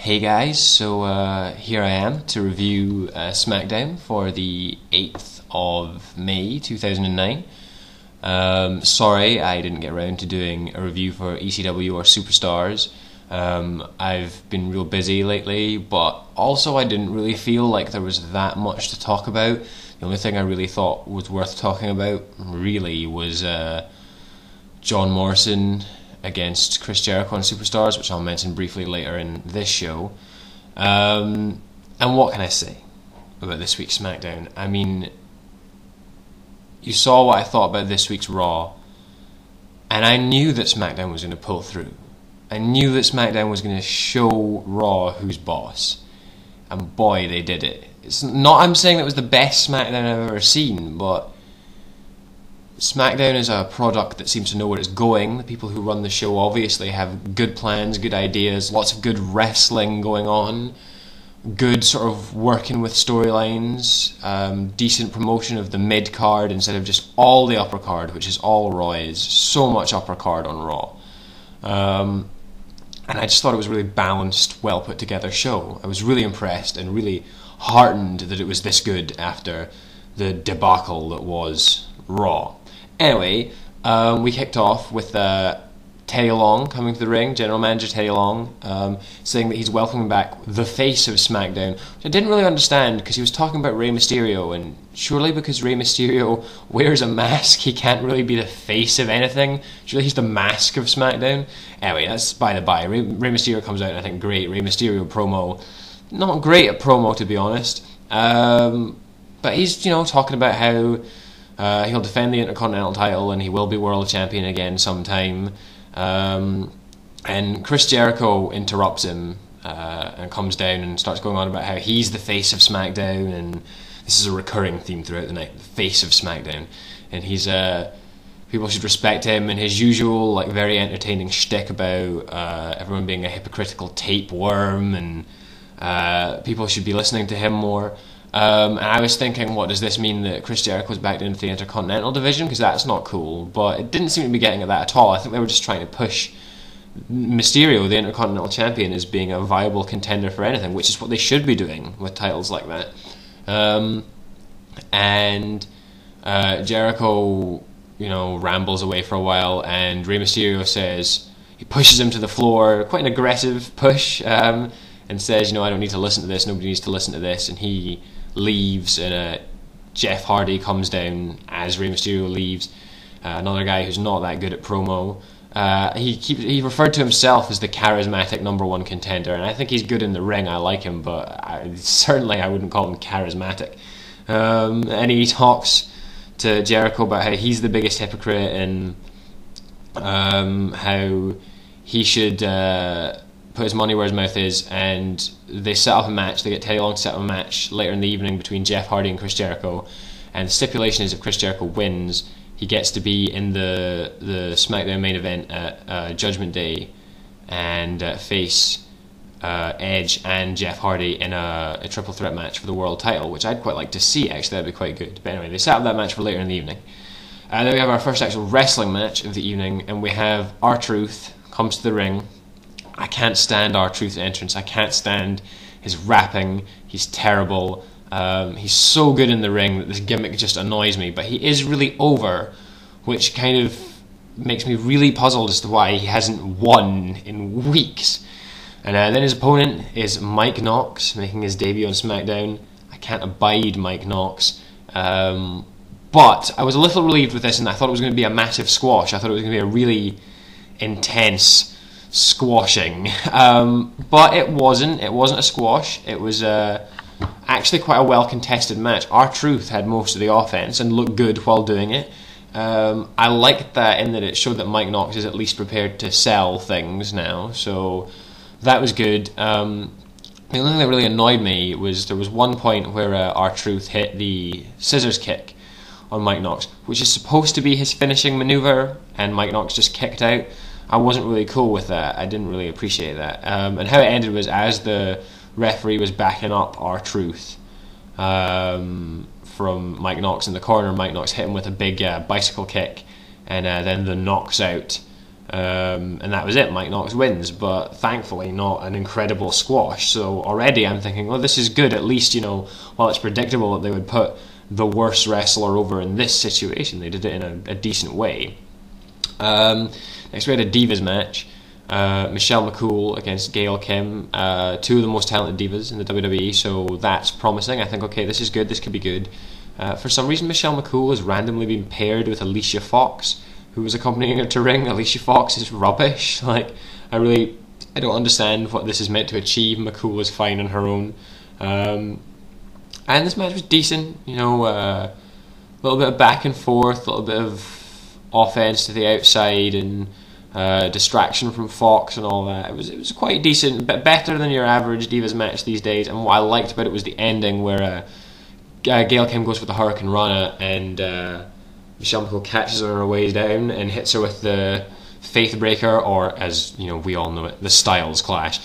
Hey guys, so here I am to review Smackdown for the 8th of May 2009. Sorry I didn't get around to doing a review for ECW or Superstars. I've been real busy lately, but also I didn't really feel like there was that much to talk about. The only thing I really thought was worth talking about really was John Morrison against Chris Jericho on Superstars, which I'll mention briefly later in this show. And what can I say about this week's Smackdown? I mean, you saw what I thought about this week's Raw, and I knew that Smackdown was going to pull through. I knew that Smackdown was going to show Raw who's boss, and boy, they did it. It's not I'm saying that was the best Smackdown I've ever seen, but Smackdown is a product that seems to know where it's going. The people who run the show obviously have good plans, good ideas, lots of good wrestling going on, good sort of working with storylines, decent promotion of the mid-card instead of just all the upper card, which is all Raw is. So much upper card on Raw. And I just thought it was a really balanced, well put together show. I was really impressed and really heartened that it was this good after the debacle that was Raw. Anyway, we kicked off with Teddy Long coming to the ring, General Manager Teddy Long, saying that he's welcoming back the face of SmackDown, which I didn't really understand because he was talking about Rey Mysterio, and surely because Rey Mysterio wears a mask, he can't really be the face of anything. Surely he's the mask of SmackDown. Anyway, that's by the by. Rey Mysterio comes out and I think great. Rey Mysterio promo, not great at promo to be honest, but he's talking about how he'll defend the Intercontinental title and he will be world champion again sometime. And Chris Jericho interrupts him and comes down and starts going on about how he's the face of SmackDown, and this is a recurring theme throughout the night, the face of SmackDown. And he's people should respect him and his usual very entertaining shtick about everyone being a hypocritical tapeworm, and people should be listening to him more. And I was thinking, what does this mean that Chris Jericho's back into the Intercontinental division? Because that's not cool. But it didn't seem to be getting at that at all. I think they were just trying to push Mysterio, the Intercontinental Champion, as being a viable contender for anything, which is what they should be doing with titles like that. And Jericho, rambles away for a while, and Rey Mysterio says, he pushes him to the floor, quite an aggressive push, and says, I don't need to listen to this, nobody needs to listen to this, and he leaves, and Jeff Hardy comes down as Rey Mysterio leaves, another guy who's not that good at promo. He referred to himself as the charismatic #1 contender, and I think he's good in the ring, I like him, but certainly I wouldn't call him charismatic. And he talks to Jericho about how he's the biggest hypocrite, and how he should put his money where his mouth is, and they set up a match. They get Teddy Long to set up a match later in the evening between Jeff Hardy and Chris Jericho, and the stipulation is if Chris Jericho wins, he gets to be in the SmackDown main event at Judgment Day and face Edge and Jeff Hardy in a triple threat match for the world title, which I'd quite like to see. Actually, that'd be quite good. But anyway, they set up that match for later in the evening. Then we have our first actual wrestling match of the evening, and we have R-Truth comes to the ring. I can't stand R-Truth's entrance. I can't stand his rapping. He's terrible. He's so good in the ring that this gimmick just annoys me. But he is really over, which kind of makes me really puzzled as to why he hasn't won in weeks. And then his opponent is Mike Knox, making his debut on SmackDown. I can't abide Mike Knox. But I was a little relieved with this, and I thought it was going to be a massive squash. I thought it was going to be a really intense squashing, but it wasn't a squash. It was actually quite a well contested match. R-Truth had most of the offense and looked good while doing it. I liked that in that it showed that Mike Knox is at least prepared to sell things now, so that was good. The only thing that really annoyed me was there was one point where R-Truth hit the scissors kick on Mike Knox, which is supposed to be his finishing maneuver, and Mike Knox just kicked out. I wasn't really cool with that. I didn't really appreciate that. And how it ended was as the referee was backing up R-Truth from Mike Knox in the corner, Mike Knox hit him with a big bicycle kick, and then the knocks out And that was it. Mike Knox wins, but thankfully not an incredible squash. So already I'm thinking, well, this is good. At least, you know, while it's predictable that they would put the worst wrestler over in this situation, they did it in a decent way. Next we had a Divas match. Michelle McCool against Gail Kim, two of the most talented divas in the WWE, so that's promising. I think, okay, this is good, this could be good. For some reason, Michelle McCool has randomly been paired with Alicia Fox, who was accompanying her to ring. Alicia Fox is rubbish. Like, I don't understand what this is meant to achieve. McCool is fine on her own. And this match was decent, you know, a little bit of back and forth, a little bit of offense to the outside, and distraction from Fox and all that. It was quite decent, but better than your average Divas match these days. And what I liked about it was the ending, where Gail Kim goes for the Hurricane Rana, and Michelle McCool catches her on her way down and hits her with the Faith Breaker, or as you know, we all know it, the Styles Clash,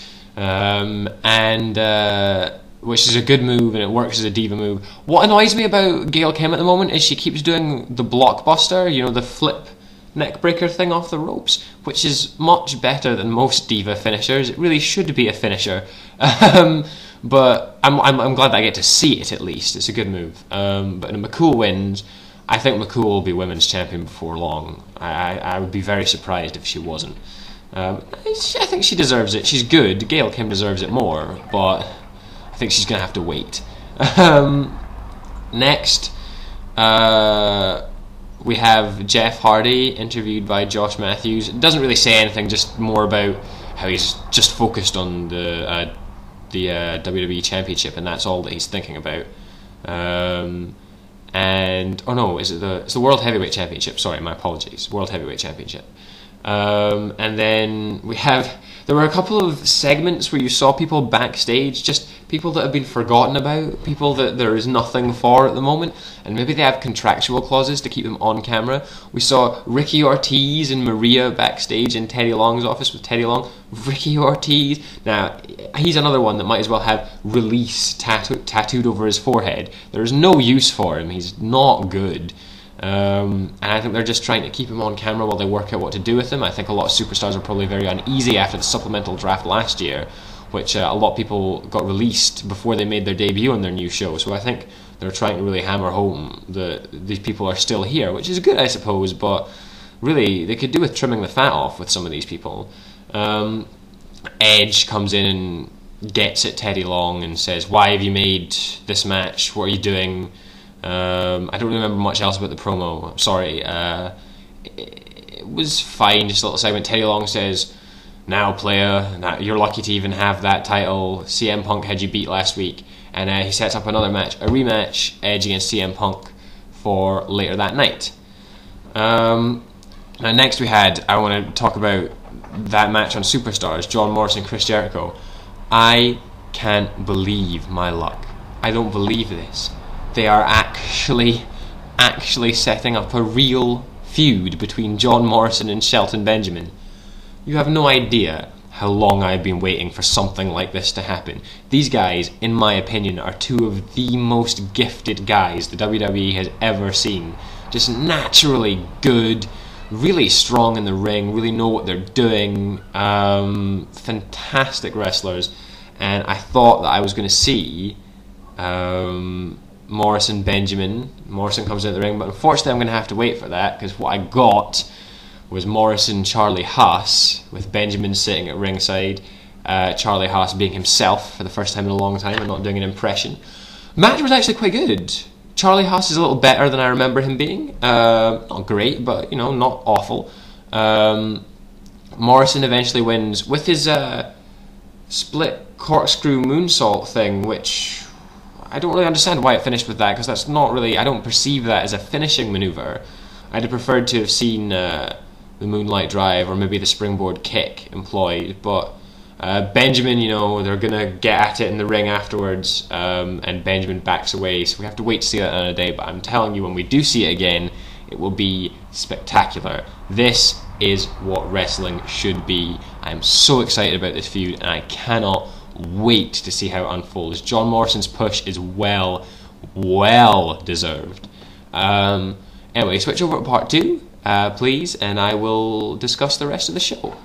which is a good move, and it works as a diva move. What annoys me about Gail Kim at the moment is she keeps doing the blockbuster, you know, the flip neckbreaker thing off the ropes, which is much better than most diva finishers. It really should be a finisher, but I'm glad that I get to see it at least. It's a good move. But McCool wins. I think McCool will be women's champion before long. I would be very surprised if she wasn't. I think she deserves it. She's good. Gail Kim deserves it more, but I think she's going to have to wait. Next, we have Jeff Hardy interviewed by Josh Matthews. It doesn't really say anything, just more about how he's just focused on the WWE Championship, and that's all that he's thinking about. And oh no, it's the World Heavyweight Championship. Sorry, my apologies. World Heavyweight Championship. And then there were a couple of segments where you saw people backstage, just people that have been forgotten about, people that there is nothing for at the moment, and maybe they have contractual clauses to keep them on camera. We saw Ricky Ortiz and Maria backstage in Teddy Long's office with Teddy Long. Ricky Ortiz, now he's another one that might as well have release tattooed over his forehead. There's no use for him, he's not good. And I think they're just trying to keep him on camera while they work out what to do with him. I think a lot of superstars are probably very uneasy after the supplemental draft last year, which a lot of people got released before they made their debut on their new show. So I think they're trying to really hammer home that these people are still here, which is good, I suppose, but really they could do with trimming the fat off with some of these people. Edge comes in and gets at Teddy Long and says, "Why have you made this match? What are you doing?" I don't remember much else about the promo. I'm sorry. It was fine, just a little segment. Teddy Long says, "Now, player, you're lucky to even have that title. CM Punk had you beat last week." And he sets up another match, a rematch, Edge against CM Punk, for later that night. Now next I want to talk about that match on Superstars, John Morrison, Chris Jericho. I can't believe my luck. I don't believe this. They are actually setting up a real feud between John Morrison and Shelton Benjamin. You have no idea how long I've been waiting for something like this to happen. These guys, in my opinion, are two of the most gifted guys the WWE has ever seen. Just naturally good, really strong in the ring, really know what they're doing, fantastic wrestlers. And I thought that I was going to see Morrison Benjamin. Morrison comes into the ring, but unfortunately I'm going to have to wait for that, because what I got was Morrison Charlie Haas, with Benjamin sitting at ringside, Charlie Haas being himself for the first time in a long time and not doing an impression. The match was actually quite good. Charlie Haas is a little better than I remember him being. Not great, but you know, not awful. Morrison eventually wins with his split corkscrew moonsault thing, which I don't really understand why it finished with that, because that's not really, I don't perceive that as a finishing maneuver. I'd have preferred to have seen the Moonlight Drive or maybe the springboard kick employed, but Benjamin, you know, they're going to get at it in the ring afterwards, and Benjamin backs away, so we have to wait to see that another day. But I'm telling you, when we do see it again, it will be spectacular. This is what wrestling should be. I'm so excited about this feud, and I cannot wait to see how it unfolds. John Morrison's push is well deserved. Anyway, switch over to part 2. please, and I will discuss the rest of the show.